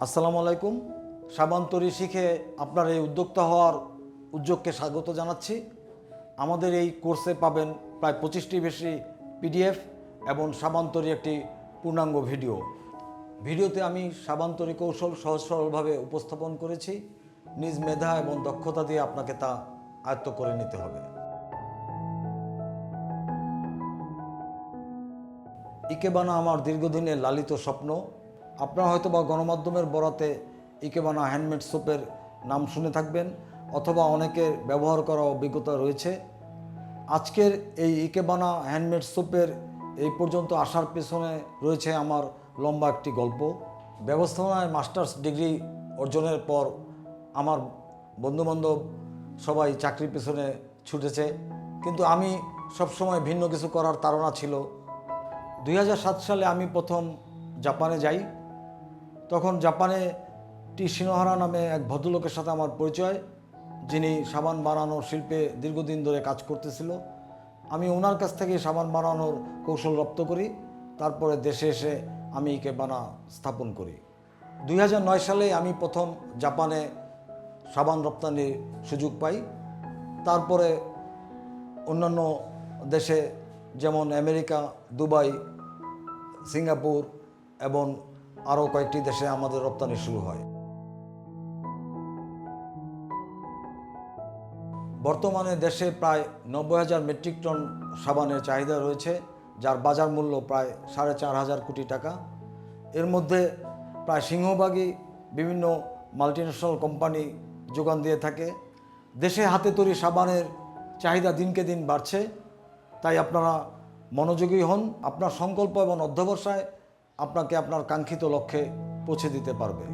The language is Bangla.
আসসালামু আলাইকুম। সাবান তৈরি শিখে আপনার এই উদ্যোক্তা হওয়ার উদ্যোগকে স্বাগত জানাচ্ছি। আমাদের এই কোর্সে পাবেন প্রায় 25টি বেশি পিডিএফ এবং সাবান তৈরি একটি পূর্ণাঙ্গ ভিডিও। ভিডিওতে আমি সাবান তৈরি কৌশল সহজ সরলভাবে উপস্থাপন করেছি। নিজ মেধা এবং দক্ষতা দিয়ে আপনাকে তা আয়ত্ত করে নিতে হবে। ইকেবানা আমার দীর্ঘদিনের লালিত স্বপ্ন। আপনারা হয়তো বা গণমাধ্যমের বরাতে ইকেবানা হ্যান্ডমেড সোপের নাম শুনে থাকবেন অথবা অনেকের ব্যবহার করা অভিজ্ঞতা রয়েছে। আজকের এই ইকেবানা হ্যান্ডমেড সোপের এই পর্যন্ত আসার পেছনে রয়েছে আমার লম্বা একটি গল্প। ব্যবস্থাপনায় মাস্টার্স ডিগ্রি অর্জনের পর আমার বন্ধুবান্ধব সবাই চাকরির পেছনে ছুটেছে, কিন্তু আমি সবসময় ভিন্ন কিছু করার তাড়না ছিল। 2007 সালে আমি প্রথম জাপানে যাই। তখন জাপানে টি শিনোহারা নামে এক ভদ্রলোকের সাথে আমার পরিচয়, যিনি সাবান বানানোর শিল্পে দীর্ঘদিন ধরে কাজ করতেছিল। আমি ওনার কাছ থেকে সাবান বানানোর কৌশল রপ্ত করি। তারপরে দেশে এসে আমি ইকেবানা স্থাপন করি। 2009 সালে আমি প্রথম জাপানে সাবান রপ্তানির সুযোগ পাই। তারপরে অন্যান্য দেশে যেমন আমেরিকা, দুবাই, সিঙ্গাপুর এবং আরও কয়েকটি দেশে আমাদের রপ্তানি শুরু হয়। বর্তমানে দেশে প্রায় 90,000 মেট্রিক টন সাবানের চাহিদা রয়েছে, যার বাজার মূল্য প্রায় 4,500 কোটি টাকা। এর মধ্যে প্রায় সিংহভাগই বিভিন্ন মাল্টিন্যাশনাল কোম্পানি যোগান দিয়ে থাকে। দেশে হাতে তৈরি সাবানের চাহিদা দিনকে দিন বাড়ছে, তাই আপনারা মনোযোগী হন। আপনার সংকল্প এবং অধ্যবসায় আপনাকে আপনার কাঙ্ক্ষিত লক্ষ্যে পৌঁছে দিতে পারবে।